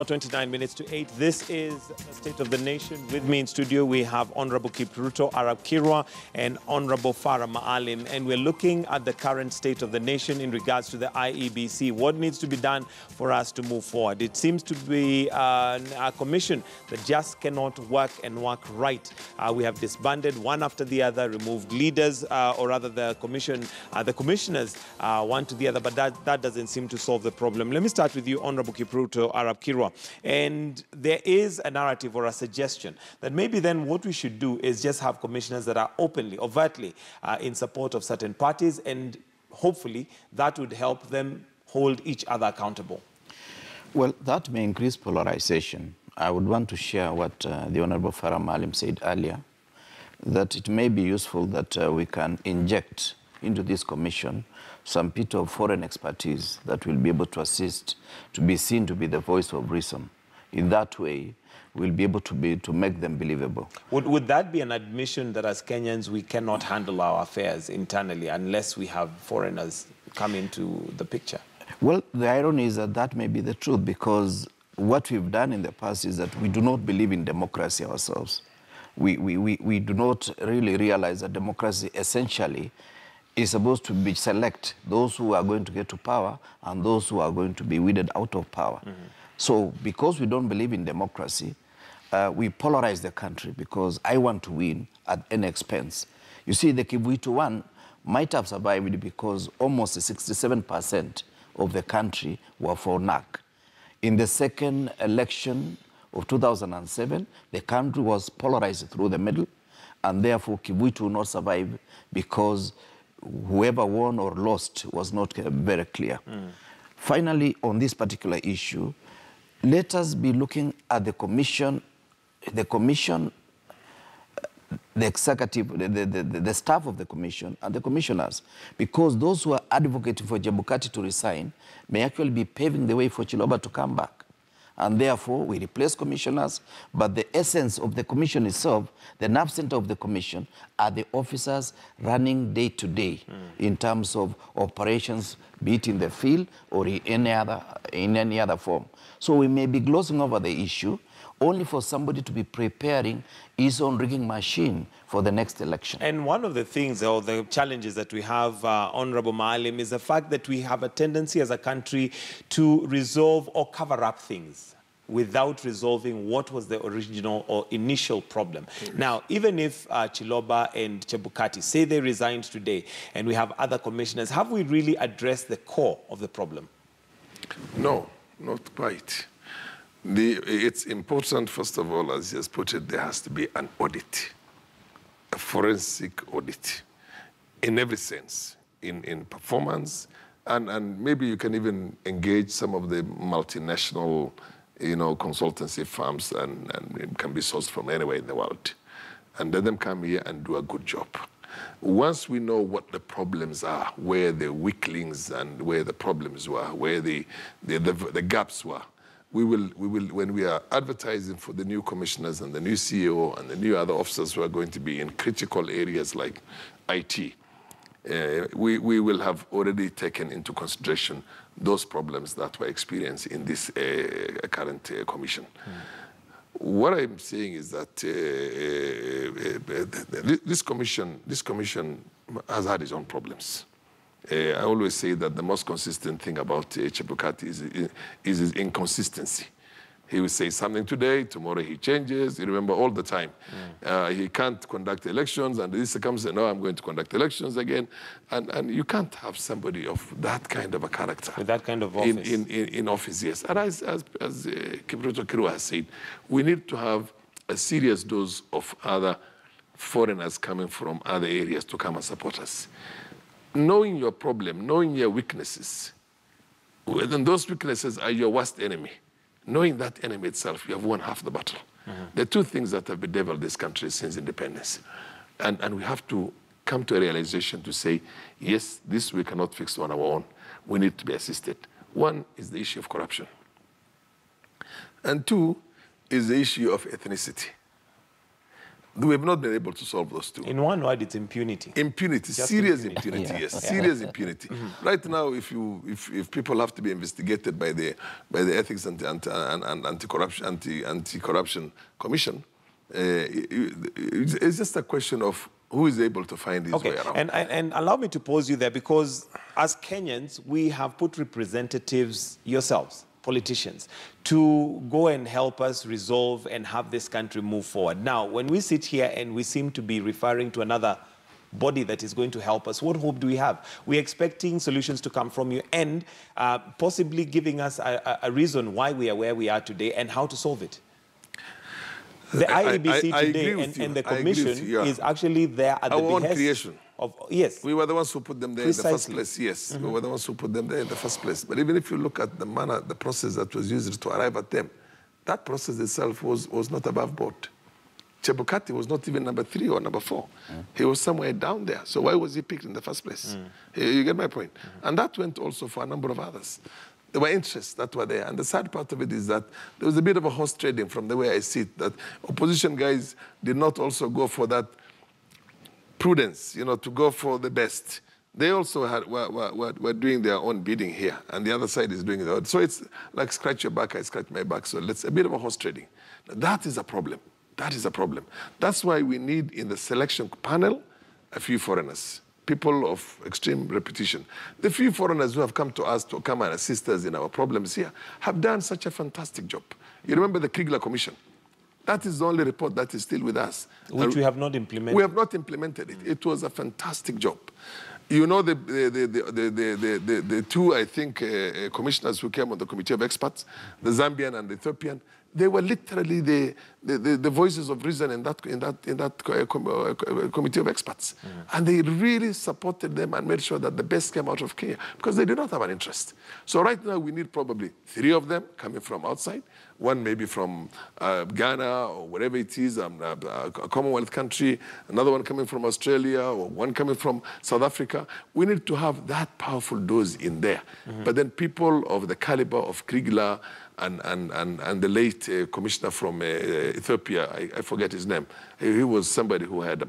29 minutes to 8. This is the State of the Nation. With me in studio, we have Honorable Kipruto Arap Kirwa and Honorable Farah Maalim. And we're looking at the current state of the nation in regards to the IEBC. What needs to be done for us to move forward? It seems to be a commission that just cannot work and work right. We have disbanded one after the other, removed leaders, or rather the commissioners one to the other, but that doesn't seem to solve the problem. Let me start with you, Honorable Kipruto Arap Kirwa. And there is a narrative or a suggestion that maybe then what we should do is just have commissioners that are openly, overtly in support of certain parties, and hopefully that would help them hold each other accountable. Well, that may increase polarization. I would want to share what the Honorable Farah Maalim said earlier, that it may be useful that we can inject into this commission some bit of foreign expertise that will be able to assist, to be seen to be the voice of reason. In that way, we'll be able to make them believable. Would that be an admission that as Kenyans we cannot handle our affairs internally unless we have foreigners come into the picture? Well, the irony is that that may be the truth, because what we've done in the past is that we do not believe in democracy ourselves. We do not really realize that democracy essentially is supposed to be select those who are going to get to power and those who are going to be weeded out of power. So because we don't believe in democracy, we polarize the country because I want to win at any expense. You see, the Kipruto one might have survived because almost 67% of the country were for NAC. In the second election of 2007, the country was polarized through the middle, and therefore Kipruto will not survive because whoever won or lost was not very clear. Finally, on this particular issue, let us be looking at the commission, the executive, the staff of the commission and the commissioners, because those who are advocating for Chebukati to resign may actually be paving the way for Chiloba to come back. And therefore, we replace commissioners, but the essence of the commission itself, the nerve center of the commission, are the officers running day to day in terms of operations, be it in the field or in any other form. So we may be glossing over the issue only for somebody to be preparing his own rigging machine for the next election. And one of the things, or the challenges that we have, Honorable Maalim, is the fact that we have a tendency as a country to resolve or cover up things without resolving what was the original or initial problem. Now, even if Chiloba and Chebukati say they resigned today and we have other commissioners, have we really addressed the core of the problem? No, not quite. It's important, first of all, as he has put it, there has to be an audit, a forensic audit, in every sense, in performance, and maybe you can even engage some of the multinational, consultancy firms, and it can be sourced from anywhere in the world, and let them come here and do a good job. Once we know what the problems are, where the weak links and where the problems were, where the gaps were, we will, when we are advertising for the new commissioners and the new CEO and the new other officers who are going to be in critical areas like IT, we will have already taken into consideration those problems that were experienced in this current commission. What I'm saying is that this commission has had its own problems. I always say that the most consistent thing about Chebukati is his inconsistency. He will say something today, tomorrow he changes. You remember all the time. He can't conduct elections, and this comes and no, I'm going to conduct elections again. And you can't have somebody of that kind of a character. With that kind of office. In office, yes. And as Kipruto Kirwa has said, we need to have a serious dose of other foreigners coming from other areas to come and support us. Knowing your problem, knowing your weaknesses, then those weaknesses are your worst enemy. Knowing that enemy itself, you have won half the battle. There are two things that have bedeviled this country since independence. And we have to come to a realization to say, yes, this we cannot fix on our own. We need to be assisted. One is the issue of corruption. And two is the issue of ethnicity. We have not been able to solve those two. In one word, it's impunity. Impunity, Just serious impunity. impunity, yes, serious impunity. Right now, if people have to be investigated by the Ethics and Anti-Corruption Commission, it's just a question of who is able to find his way around. And allow me to pause you there, because as Kenyans, we have put representatives, yourselves, politicians, to go and help us resolve and have this country move forward. Now, when we sit here and we seem to be referring to another body that is going to help us, what hope do we have? We're expecting solutions to come from you and possibly giving us a reason why we are where we are today and how to solve it. The IEBC today and the Commission is actually there at the behest creation. Yes. We were the ones who put them there in the first place, yes. We were the ones who put them there in the first place. But even if you look at the manner, the process that was used to arrive at them, that process itself was not above board. Chebukati was not even number 3 or number 4. He was somewhere down there. So why was he picked in the first place? You get my point? And that went also for a number of others. There were interests that were there. And the sad part of it is that there was a bit of a horse trading from the way I see it, that opposition guys did not also go for that prudence, to go for the best. They also were doing their own bidding here, and the other side is doing their own. So it's like scratch your back, I scratch my back. So it's a bit of a horse trading. That is a problem. That is a problem. That's why we need in the selection panel a few foreigners, people of extreme reputation. The few foreigners who have come to us to come and assist us in our problems here have done such a fantastic job. You remember the Kirwa Commission? That is the only report that is still with us. Which we have not implemented. We have not implemented it. It was a fantastic job. You know, the 2, I think, commissioners who came on the committee of experts, the Zambian and the Ethiopian, they were literally the voices of reason in that committee of experts. And they really supported them and made sure that the best came out of Kenya, because they did not have an interest. So right now we need probably 3 of them coming from outside, one maybe from Ghana or wherever it is, a Commonwealth country, another one coming from Australia, or one coming from South Africa. We need to have that powerful dose in there. But then people of the caliber of Kirwa and the late commissioner from Ethiopia, I forget his name. He was somebody who had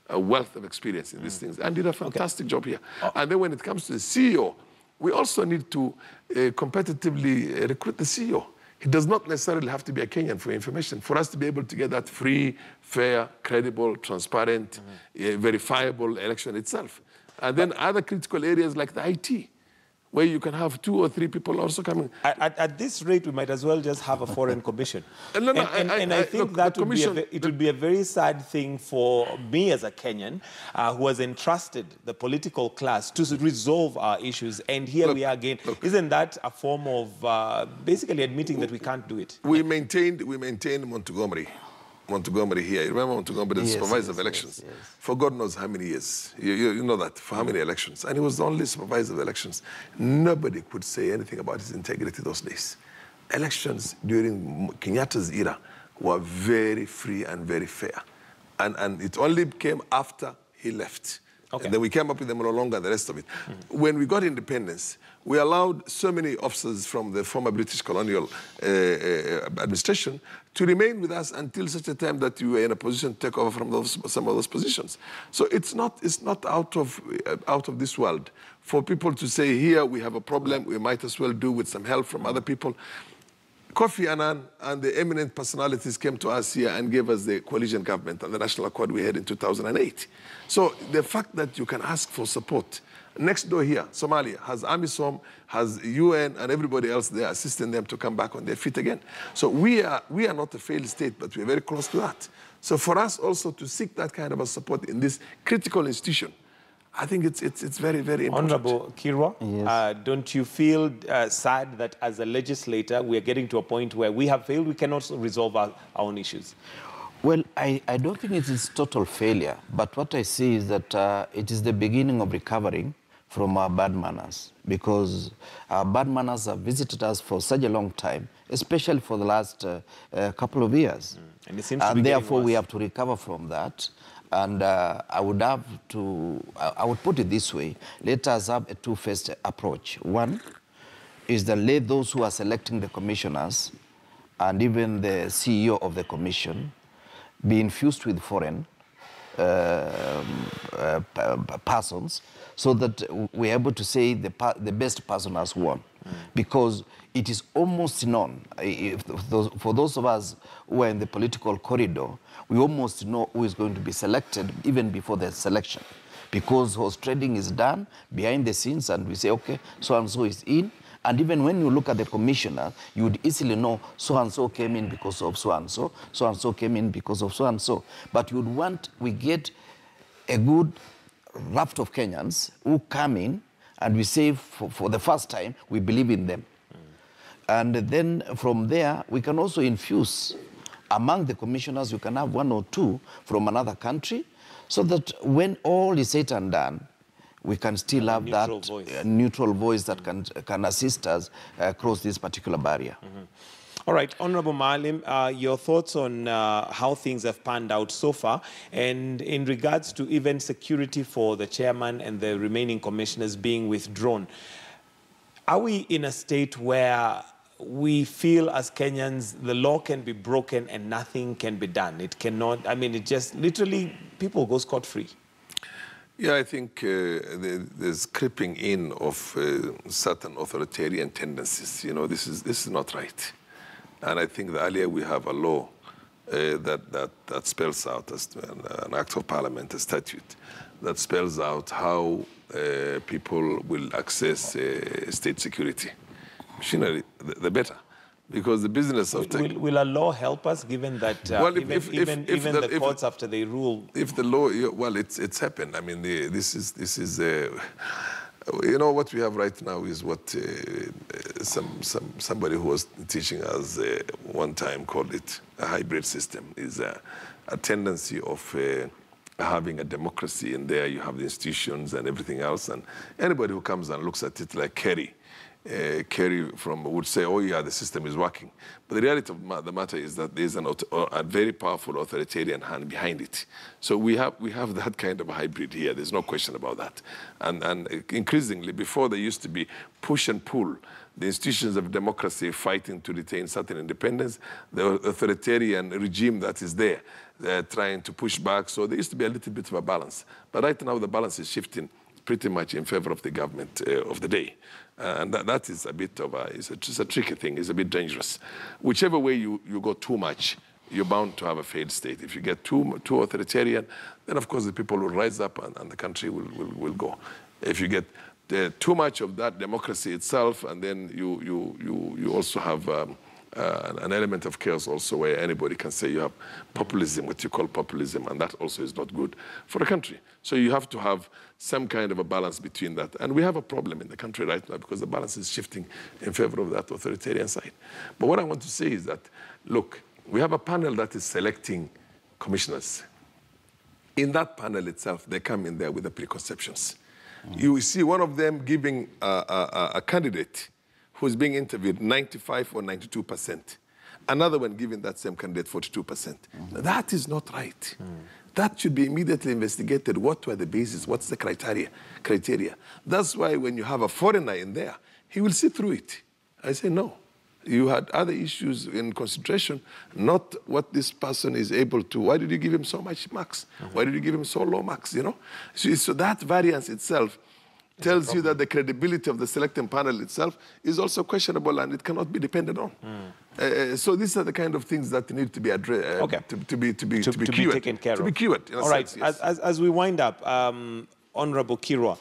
a wealth of experience in these things and did a fantastic job here. And then when it comes to the CEO, we also need to competitively recruit the CEO. It does not necessarily have to be a Kenyan for information. For us to be able to get that free, fair, credible, transparent, verifiable election itself. And then other critical areas like the IT, where you can have 2 or 3 people also coming. At this rate, we might as well just have a foreign commission. I think that would be a very sad thing for me as a Kenyan who has entrusted the political class to resolve our issues. And here we are again. Isn't that a form of basically admitting that we can't do it? We maintained Montgomery here. You remember Montgomery, the supervisor of elections? Yes. For God knows how many years. You know that, for how many elections. And he was the only supervisor of elections. Nobody could say anything about his integrity those days. Elections during Kenyatta's era were very free and very fair. And it only came after he left. And then we came up with the Mlolonga and the rest of it. When we got independence, we allowed so many officers from the former British colonial administration to remain with us until such a time that you were in a position to take over from some of those positions. So it's not out of this world for people to say, here we have a problem, we might as well do with some help from other people. Kofi Annan and the eminent personalities came to us here and gave us the coalition government and the national accord we had in 2008. So the fact that you can ask for support. Next door here, Somalia has AMISOM, has UN and everybody else there assisting them to come back on their feet again. So we are not a failed state, but we're very close to that. So for us also to seek that kind of a support in this critical institution, I think it's very, very important. Honorable Kirwa, yes. Don't you feel sad that as a legislator we are getting to a point where we have failed, we cannot resolve our own issues? Well, I don't think it is total failure, but what I see is that it is the beginning of recovering from our bad manners, because our bad manners have visited us for such a long time, especially for the last couple of years. And it seems to be therefore worse. We have to recover from that. And I would put it this way: let us have a two-faced approach. One is that let those who are selecting the commissioners and even the CEO of the commission be infused with foreign persons, so that we're able to say the best person has won. Because it is almost known, for those of us who are in the political corridor, we almost know who is going to be selected even before the selection. Because horse trading is done behind the scenes, and we say, okay, so-and-so is in. And even when you look at the commissioner, you would easily know so-and-so came in because of so-and-so, so-and-so came in because of so-and-so. But we get a good raft of Kenyans who come in, and we say for the first time, we believe in them. And then from there, we can also infuse among the commissioners, you can have one or two from another country, so that when all is said and done, we can still have that neutral voice that can assist us across this particular barrier. All right, Honorable Maalim, your thoughts on how things have panned out so far, and in regards to even security for the chairman and the remaining commissioners being withdrawn. Are we in a state where we feel as Kenyans the law can be broken and nothing can be done? It cannot, I mean, it just literally, people go scot-free. Yeah, I think there's creeping in of certain authoritarian tendencies. You know, this is not right. And I think the earlier we have a law that spells out as an act of parliament, a statute, that spells out how people will access state security machinery, the better. Because the business of will a law help us, given that well, even the courts after they rule? If the law, well, it's happened. I mean, this is you know, what we have right now is what somebody who was teaching us one time called it a hybrid system. Is a tendency of having a democracy in there. You have the institutions and everything else, and anybody who comes and looks at it like Kerry would say, oh yeah, the system is working. But the reality of the matter is that there's a very powerful authoritarian hand behind it. So we have that kind of a hybrid here. There's no question about that. And increasingly, before there used to be push and pull, the institutions of democracy fighting to retain certain independence, the authoritarian regime that is there, trying to push back. So there used to be a little bit of a balance. But right now the balance is shifting pretty much in favor of the government of the day. And that is a bit of it's a tricky thing. It's a bit dangerous. Whichever way you go too much, you're bound to have a failed state. If you get too authoritarian, then of course the people will rise up and the country will go. If you get too much of that democracy itself, and then you also have an element of chaos also, where anybody can say you have populism, what you call populism, and that also is not good for a country. So you have to have some kind of a balance between that. And we have a problem in the country right now because the balance is shifting in favor of that authoritarian side. But what I want to say is that, look, we have a panel that is selecting commissioners. In that panel itself, they come in there with the preconceptions. You see one of them giving a candidate who's being interviewed 95 or 92%. Another one giving that same candidate 42%. That is not right. That should be immediately investigated. What were the bases? What's the criteria? That's why when you have a foreigner in there, he will see through it. I say, no. You had other issues in consideration, not what this person is able to. Why did you give him so much marks? Why did you give him so low marks, you know? So that variance itself tells you that the credibility of the selecting panel itself is also questionable and it cannot be depended on. So these are the kind of things that need to be addressed, to be taken care of. To be cured. All right, yes. As we wind up, Honorable Kirwa,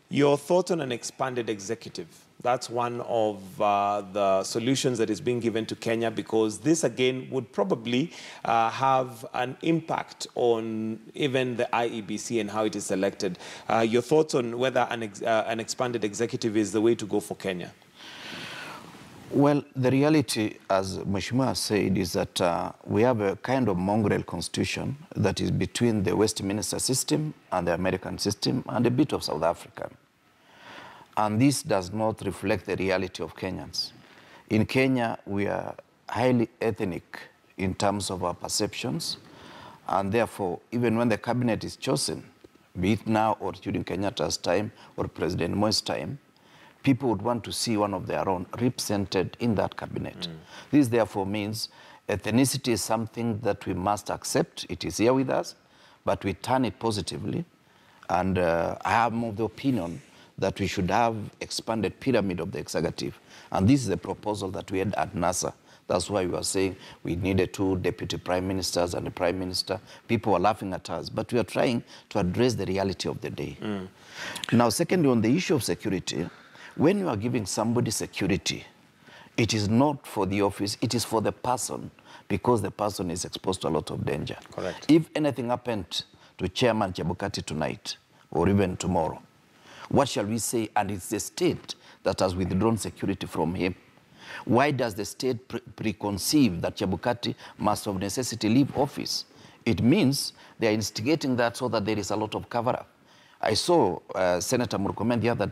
your thoughts on an expanded executive? That's one of the solutions that is being given to Kenya, because this, again, would probably have an impact on even the IEBC and how it is selected. Your thoughts on whether an expanded executive is the way to go for Kenya? Well, the reality, as Mheshimiwa said, is that we have a kind of mongrel constitution that is between the Westminster system and the American system and a bit of South African. And this does not reflect the reality of Kenyans. In Kenya, we are highly ethnic in terms of our perceptions, and therefore, even when the cabinet is chosen, be it now or during Kenyatta's time or President Moi's time, people would want to see one of their own represented in that cabinet. This therefore means Ethnicity is something that we must accept. It is here with us, but we turn it positively. And I am of the opinion that we should have expanded pyramid of the executive. And this is the proposal that we had at NASA. That's why we were saying we needed 2 deputy prime ministers and a prime minister. People were laughing at us, but we are trying to address the reality of the day. Now, secondly, on the issue of security, when you are giving somebody security, it is not for the office, it is for the person, because the person is exposed to a lot of danger. Correct. If anything happened to Chairman Chebukati tonight, or even tomorrow, what shall we say? And it's the state that has withdrawn security from him. Why does the state preconceive that Chebukati must of necessity leave office? It means they are instigating that so that there is a lot of cover-up. I saw Senator Murkomen the other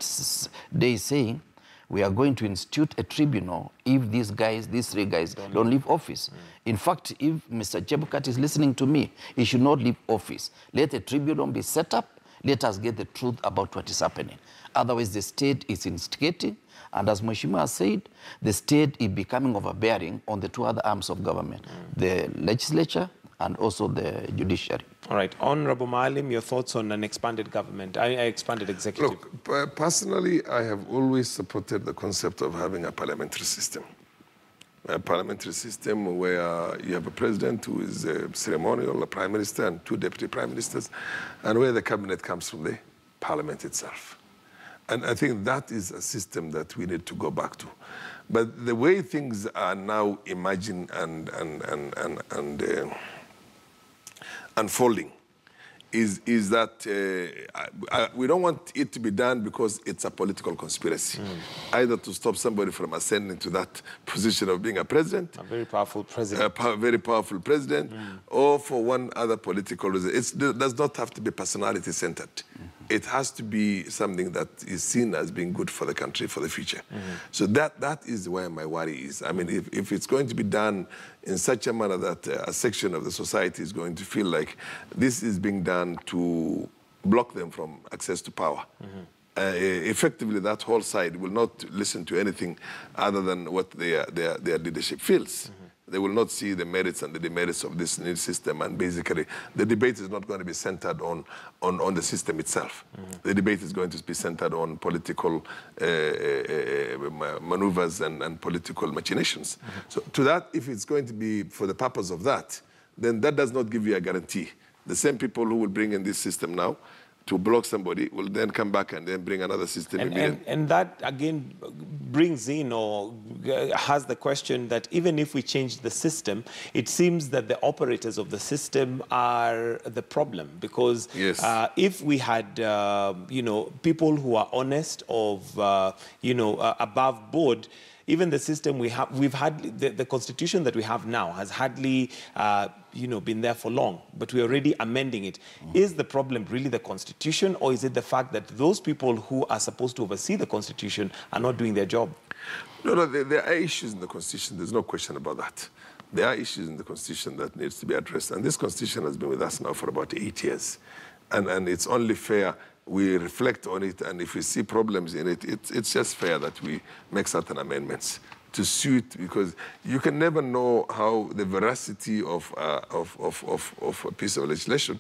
day saying, we are going to institute a tribunal if these 3 guys don't leave office. In fact, if Mr. Chebukati is listening to me, he should not leave office. Let a tribunal be set up. Let us get the truth about what is happening. Otherwise, the state is instigating, and as Mheshimiwa has said, the state is becoming overbearing on the 2 other arms of government, the legislature and also the judiciary. All right. Honorable Maalim, your thoughts on an expanded government, expanded executive? Look, personally, I have always supported the concept of having a parliamentary system. A parliamentary system where you have a president who is ceremonial, a prime minister, and 2 deputy prime ministers, and where the cabinet comes from the parliament itself. And I think that is a system that we need to go back to. But the way things are now imagined and unfolding is that we don't want it to be done because it's a political conspiracy, either to stop somebody from ascending to that position of being a president, a very powerful president, very powerful president, or for one other political reason. It does not have to be personality-centered. It has to be something that is seen as being good for the country, for the future. So that is where my worry is. I mean, if it's going to be done in such a manner that a section of the society is going to feel like this is being done to block them from access to power, effectively that whole side will not listen to anything other than what their leadership feels. They will not see the merits and the demerits of this new system, and basically the debate is not going to be centered on the system itself. The debate is going to be centered on political maneuvers and political machinations. So to that, if it's going to be for the purpose of that, then that does not give you a guarantee. The same people who will bring in this system now to block somebody will then come back and then bring another system. And that, again, brings in or has the question that even if we change the system, it seems that the operators of the system are the problem. Because if we had, people who are honest, above board, even the system we've had, the constitution that we have now has hardly, been there for long, but we're already amending it. Is the problem really the constitution, or is it the fact that those people who are supposed to oversee the constitution are not doing their job? No, there are issues in the constitution. There's no question about that. There are issues in the constitution that needs to be addressed, and this constitution has been with us now for about 8 years, and it's only fair we reflect on it, and if we see problems in it, it's just fair that we make certain amendments to suit, because you can never know how the veracity of a piece of legislation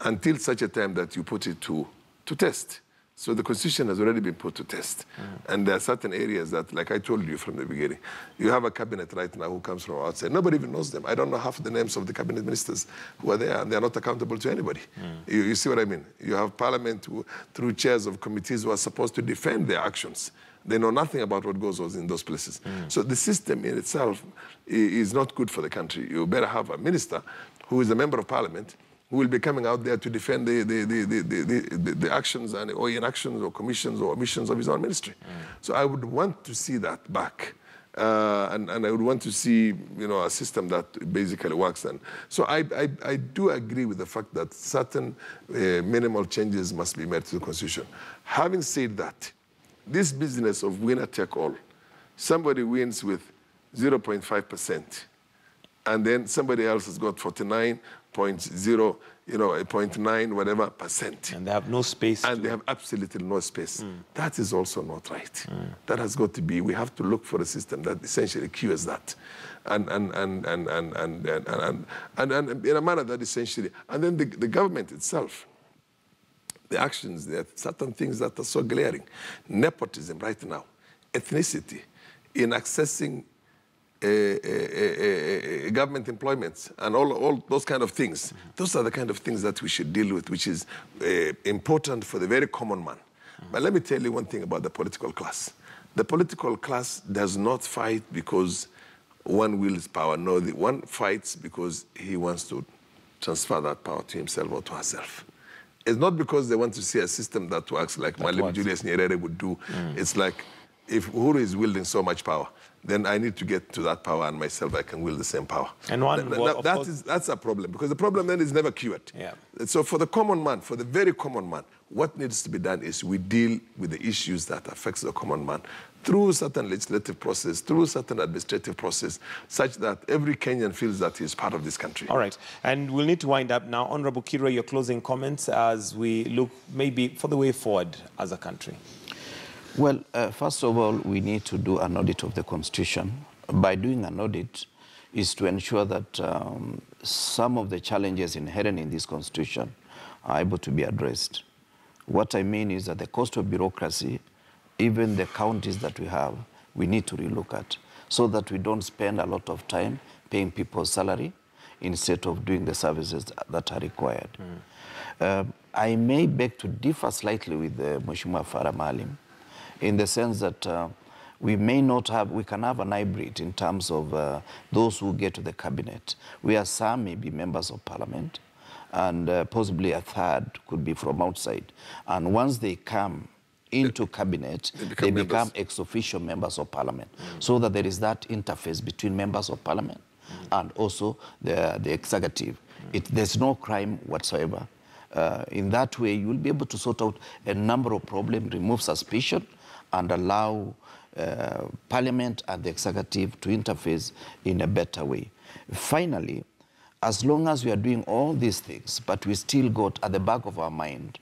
until such a time that you put it to test. So the Constitution has already been put to test. And there are certain areas that, like I told you from the beginning, you have a cabinet right now who comes from outside. Nobody even knows them. I don't know half the names of the cabinet ministers who are there, and they're not accountable to anybody. You see what I mean? You have parliament through chairs of committees who are supposed to defend their actions. They know nothing about what goes on in those places. So the system in itself is not good for the country. You better have a minister who is a member of parliament who will be coming out there to defend the actions or inactions or commissions or omissions of his own ministry. So I would want to see that back. And I would want to see, a system that basically works. And so I do agree with the fact that certain minimal changes must be made to the Constitution. Having said that, this business of winner take all, somebody wins with 0.5%, and then somebody else has got 49.0, 0.9 whatever percent. And they have no space. And they have absolutely no space. That is also not right. That has got to be, we have to look for a system that essentially cures that. And in a manner that essentially, and then the government itself, the actions, there are certain things that are so glaring. Nepotism right now, ethnicity, in accessing government employments and all those kind of things. Those are the kind of things that we should deal with, which is important for the very common man. But let me tell you one thing about the political class. The political class does not fight because one wills power. No, one fights because he wants to transfer that power to himself or to herself. It's not because they want to see a system that works like Malim Julius Nyerere would do. It's like, if Uhuru is wielding so much power, then I need to get to that power, and myself I can wield the same power. And that's a problem, because the problem then is never cured. Yeah. So for the common man, for the very common man, what needs to be done is we deal with the issues that affects the common man through certain legislative process, through certain administrative process, such that every Kenyan feels that he is part of this country. All right, and we'll need to wind up now. Honorable Kirwa, your closing comments as we look maybe for the way forward as a country. Well, first of all, we need to do an audit of the Constitution. By doing an audit is to ensure that some of the challenges inherent in this Constitution are able to be addressed. What I mean is that the cost of bureaucracy, even the counties that we have, we need to relook at, so that we don't spend a lot of time paying people's salary instead of doing the services that are required. I may beg to differ slightly with Mheshimiwa Farah Maalim, in the sense that we can have an hybrid in terms of those who get to the cabinet, where some may be members of parliament, and possibly a third could be from outside. And once they come into cabinet, they become ex-officio members of parliament, so that there is that interface between members of parliament and also the executive. There's no crime whatsoever. In that way, you will be able to sort out a number of problems, remove suspicion, and allow Parliament and the executive to interface in a better way. Finally, as long as we are doing all these things, but we still got at the back of our mind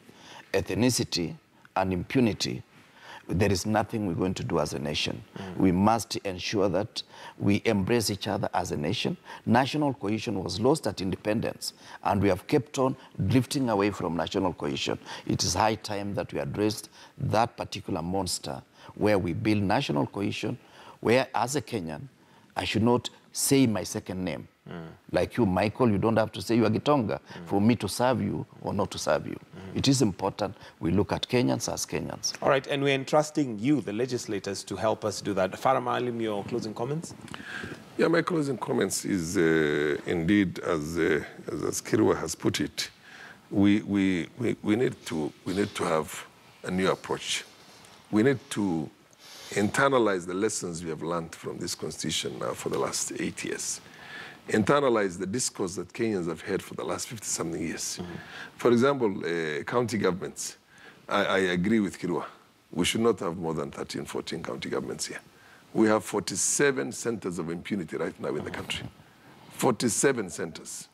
ethnicity and impunity, there is nothing we're going to do as a nation. We must ensure that we embrace each other as a nation. National cohesion was lost at independence, and we have kept on drifting away from national cohesion. It is high time that we addressed that particular monster, where we build national cohesion, where as a Kenyan, I should not say my second name. Like you, Michael, you don't have to say you are Gitonga for me to serve you or not to serve you. It is important we look at Kenyans as Kenyans. All right, and we're entrusting you, the legislators, to help us do that. Farah Maalim, your closing comments? Yeah, my closing comments is indeed, as Kirwa has put it, we need to have a new approach. We need to internalize the lessons we have learned from this constitution now for the last 8 years. Internalize the discourse that Kenyans have heard for the last 50-something years. For example, county governments. I agree with Kirwa. We should not have more than 13, 14 county governments here. We have 47 centers of impunity right now in the country. 47 centers,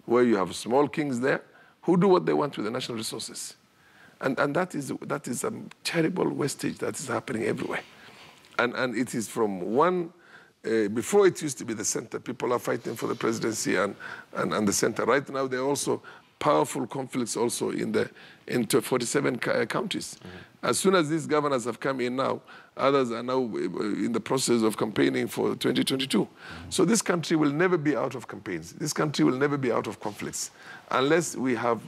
where you have small kings there who do what they want with the national resources. And that is a terrible wastage that is happening everywhere. And it is from one, before it used to be the center, people are fighting for the presidency and the center. Right now, there are also powerful conflicts also into 47 counties. As soon as these governors have come in now, others are now in the process of campaigning for 2022. So this country will never be out of campaigns. This country will never be out of conflicts unless we have,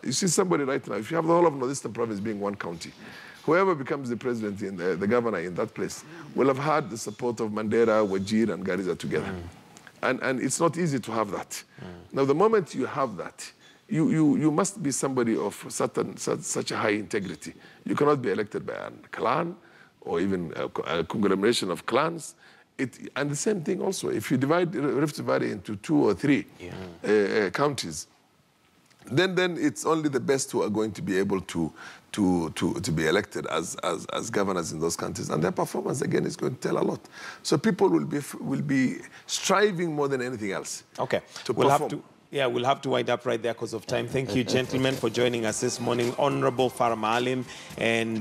you see somebody right now, if you have the whole of Northeastern Province being one county, whoever becomes the president, the governor in that place, will have had the support of Mandera, Wajir, and Garissa together. And it's not easy to have that. Now, the moment you have that, you must be somebody of such a high integrity. You cannot be elected by a clan or even a conglomeration of clans. And the same thing also, if you divide Rift Valley into 2 or 3 counties, then it's only the best who are going to be able to be elected as governors in those countries, and their performance again is going to tell a lot. So people will be striving more than anything else. Okay, we'll have to wind up right there because of time. Thank you, gentlemen, for joining us this morning. Honorable Farah Maalim and